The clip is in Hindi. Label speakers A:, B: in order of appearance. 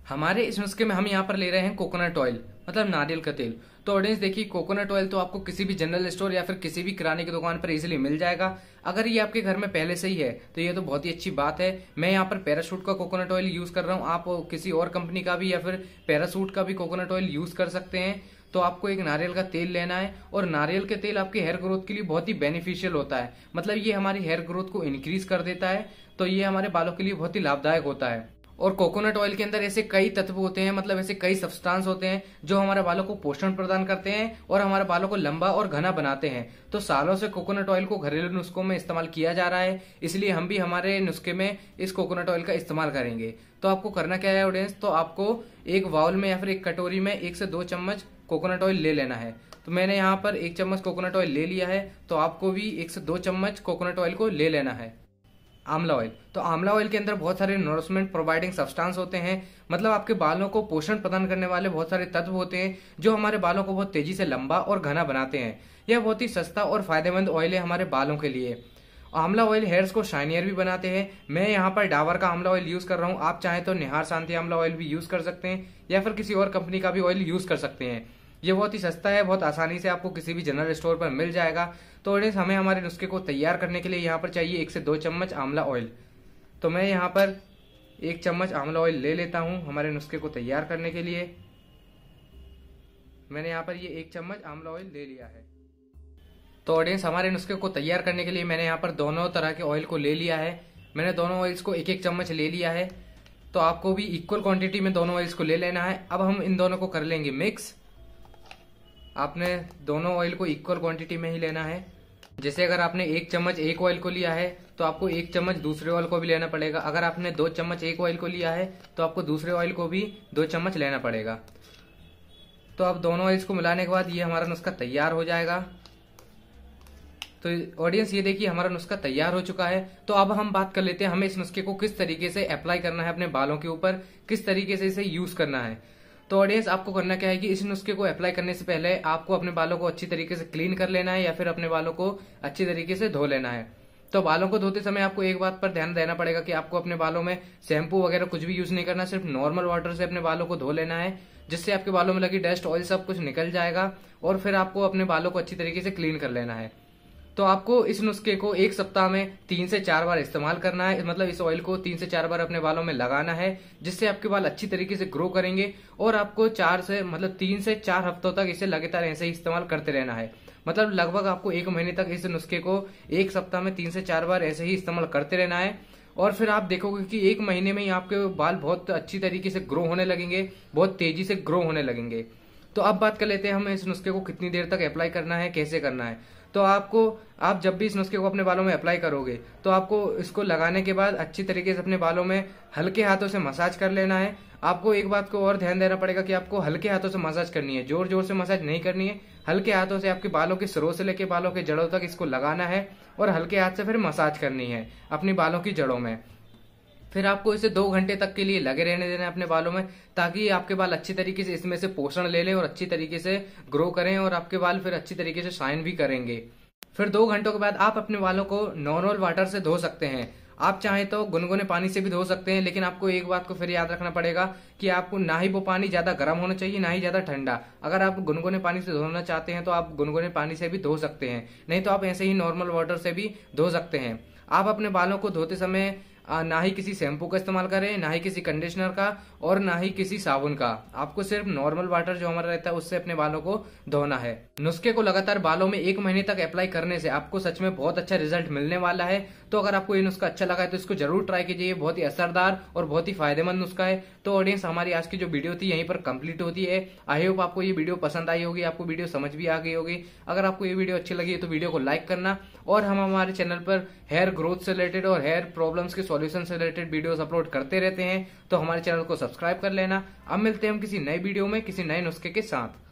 A: हमारे इस नुस्खे में हम यहाँ पर ले रहे हैं कोकोनट ऑयल, मतलब नारियल का तेल। तो ऑडियंस देखिए, कोकोनट ऑयल तो आपको किसी भी जनरल स्टोर या फिर किसी भी किराने की दुकान पर इजीली मिल जाएगा। अगर ये आपके घर में पहले से ही है तो ये तो बहुत ही अच्छी बात है। मैं यहाँ पर पैराशूट का कोकोनट ऑयल यूज कर रहा हूँ, आप किसी और कंपनी का भी या फिर पैराशूट का भी कोकोनट ऑयल यूज कर सकते हैं। तो आपको एक नारियल का तेल लेना है, और नारियल के तेल आपके हेयर ग्रोथ के लिए बहुत ही बेनिफिशियल होता है। मतलब ये हमारी हेयर ग्रोथ को इंक्रीज कर देता है, तो ये हमारे बालों के लिए बहुत ही लाभदायक होता है। और कोकोनट ऑयल के अंदर ऐसे कई तत्व होते हैं, मतलब ऐसे कई सब्सटेंस होते हैं जो हमारे बालों को पोषण प्रदान करते हैं और हमारे बालों को लंबा और घना बनाते हैं। तो सालों से कोकोनट ऑयल को घरेलू नुस्खों में इस्तेमाल किया जा रहा है, इसलिए हम भी हमारे नुस्खे में इस कोकोनट ऑयल का इस्तेमाल करेंगे। तो आपको करना क्या है ऑडियंस, तो आपको एक बाउल में या फिर एक कटोरी में 1 से 2 चम्मच कोकोनट ऑयल ले लेना है। तो मैंने यहाँ पर 1 चम्मच कोकोनट ऑयल ले लिया है, तो आपको भी 1 से 2 चम्मच कोकोनट ऑयल को ले लेना है। आंवला ऑयल, तो आंवला ऑयल के अंदर बहुत सारे नोरिशमेंट प्रोवाइडिंग सब्सटेंस होते हैं, मतलब आपके बालों को पोषण प्रदान करने वाले बहुत सारे तत्व होते हैं जो हमारे बालों को बहुत तेजी से लंबा और घना बनाते हैं। यह बहुत ही सस्ता और फायदेमंद ऑयल है हमारे बालों के लिए। आंवला ऑयल हेयर्स को शाइनियर भी बनाते हैं। मैं यहाँ पर डाबर का आंवला ऑयल यूज कर रहा हूँ, आप चाहें तो निहार शांति आंवला ऑयल भी यूज कर सकते हैं या फिर किसी और कंपनी का भी ऑयल यूज कर सकते हैं। ये बहुत ही सस्ता है, बहुत आसानी से आपको किसी भी जनरल स्टोर पर मिल जाएगा। तो ऑडियंस, हमें हमारे नुस्खे को तैयार करने के लिए यहाँ पर चाहिए 1 से 2 चम्मच आंवला ऑयल। तो मैं यहाँ पर 1 चम्मच आंवला ऑयल ले लेता हूँ हमारे नुस्खे को तैयार करने के लिए। मैंने यहाँ पर ये 1 चम्मच आंवला ऑयल ले लिया है। तो ऑडियंस, हमारे नुस्खे को तैयार करने के लिए मैंने यहाँ पर दोनों तरह के ऑयल को ले लिया है। मैंने दोनों ऑयल्स को 1-1 चम्मच ले लिया है, तो आपको भी इक्वल क्वांटिटी में दोनों ऑयल्स को ले लेना है। अब हम इन दोनों को कर लेंगे मिक्स। आपने दोनों ऑयल को इक्वल क्वांटिटी में ही लेना है। जैसे अगर आपने 1 चम्मच एक ऑयल को लिया है तो आपको 1 चम्मच दूसरे ऑयल को भी लेना पड़ेगा। अगर आपने 2 चम्मच एक ऑयल को लिया है तो आपको दूसरे ऑयल को भी 2 चम्मच लेना पड़ेगा। तो अब दोनों ऑयल्स को मिलाने के बाद ये हमारा नुस्खा तैयार हो जाएगा। तो ऑडियंस, ये देखिए हमारा नुस्खा तैयार हो चुका है। तो अब हम बात कर लेते हैं हमें इस नुस्खे को किस तरीके से अप्लाई करना है अपने बालों के ऊपर, किस तरीके से इसे यूज करना है। तो ऑडियंस, आपको करना क्या है कि इस नुस्खे को अप्लाई करने से पहले आपको अपने बालों को अच्छी तरीके से क्लीन कर लेना है या फिर अपने बालों को अच्छी तरीके से धो लेना है। तो बालों को धोते समय आपको एक बात पर ध्यान देना पड़ेगा कि आपको अपने बालों में शैम्पू वगैरह कुछ भी यूज नहीं करना, सिर्फ नॉर्मल वाटर से अपने बालों को धो लेना है, जिससे आपके बालों में लगी डस्ट ऑयल सब कुछ निकल जाएगा। और फिर आपको अपने बालों को अच्छी तरीके से क्लीन कर लेना है। तो आपको इस नुस्खे को 1 सप्ताह में 3 से 4 बार इस्तेमाल करना है, मतलब इस ऑयल को 3 से 4 बार अपने बालों में लगाना है, जिससे आपके बाल अच्छी तरीके से ग्रो करेंगे। और आपको 3 से 4 हफ्तों तक इसे लगातार ऐसे ही इस्तेमाल करते रहना है। मतलब लगभग आपको 1 महीने तक इस नुस्खे को 1 सप्ताह में 3 से 4 बार ऐसे ही इस्तेमाल करते रहना है। और फिर आप देखोगे कि 1 महीने में ही आपके बाल बहुत अच्छी तरीके से ग्रो होने लगेंगे, बहुत तेजी से ग्रो होने लगेंगे। तो अब बात कर लेते हैं हमें इस नुस्खे को कितनी देर तक अप्लाई करना है, कैसे करना है। तो आप जब भी इस नुस्खे को अपने बालों में अप्लाई करोगे तो आपको इसको लगाने के बाद अच्छी तरीके से अपने बालों में हल्के हाथों से मसाज कर लेना है। आपको एक बात को और ध्यान देना पड़ेगा कि आपको हल्के हाथों से मसाज करनी है, जोर जोर से मसाज नहीं करनी है। हल्के हाथों से आपके बालों के सिरों से लेकर बालों के जड़ों तक इसको लगाना है और हल्के हाथ से फिर मसाज करनी है अपनी बालों की जड़ों में। फिर आपको इसे 2 घंटे तक के लिए लगे रहने देना है अपने बालों में, ताकि आपके बाल अच्छी तरीके से इसमें से पोषण ले लें और अच्छी तरीके से ग्रो करें और आपके बाल फिर अच्छी तरीके से शाइन भी करेंगे। फिर 2 घंटों के बाद आप अपने बालों को नॉर्मल वाटर से धो सकते हैं। आप चाहें तो गुनगुने पानी से भी धो सकते हैं, लेकिन आपको एक बात को फिर याद रखना पड़ेगा कि आपको ना ही वो पानी ज्यादा गर्म होना चाहिए ना ही ज्यादा ठंडा। अगर आप गुनगुने पानी से धोना चाहते हैं तो आप गुनगुने पानी से भी धो सकते हैं, नहीं तो आप ऐसे ही नॉर्मल वाटर से भी धो सकते हैं। आप अपने बालों को धोते समय ना ही किसी शैम्पू का इस्तेमाल करें, ना ही किसी कंडीशनर का और ना ही किसी साबुन का। आपको सिर्फ नॉर्मल वाटर जो हमारा रहता है उससे अपने बालों को धोना है। नुस्खे को लगातार बालों में 1 महीने तक अप्लाई करने से आपको सच में बहुत अच्छा रिजल्ट मिलने वाला है। तो अगर आपको ये नुस्खा अच्छा लगा है तो इसको जरूर ट्राई कीजिए, बहुत ही असरदार और बहुत ही फायदेमंद नुस्खा है। तो ऑडियंस, हमारी आज की जो वीडियो थी यहीं पर कंप्लीट होती है। आई होप आपको ये वीडियो पसंद आई होगी, आपको वीडियो समझ भी आ गई होगी। अगर आपको ये वीडियो अच्छी लगी है तो वीडियो को लाइक करना, और हम हमारे चैनल पर हेयर ग्रोथ से रिलेटेड और हेयर प्रॉब्लम्स के सॉल्यूशन से रिलेटेड वीडियोस अपलोड करते रहते हैं, तो हमारे चैनल को सब्सक्राइब कर लेना। अब मिलते हैं हम किसी नए वीडियो में किसी नए नुस्खे के साथ।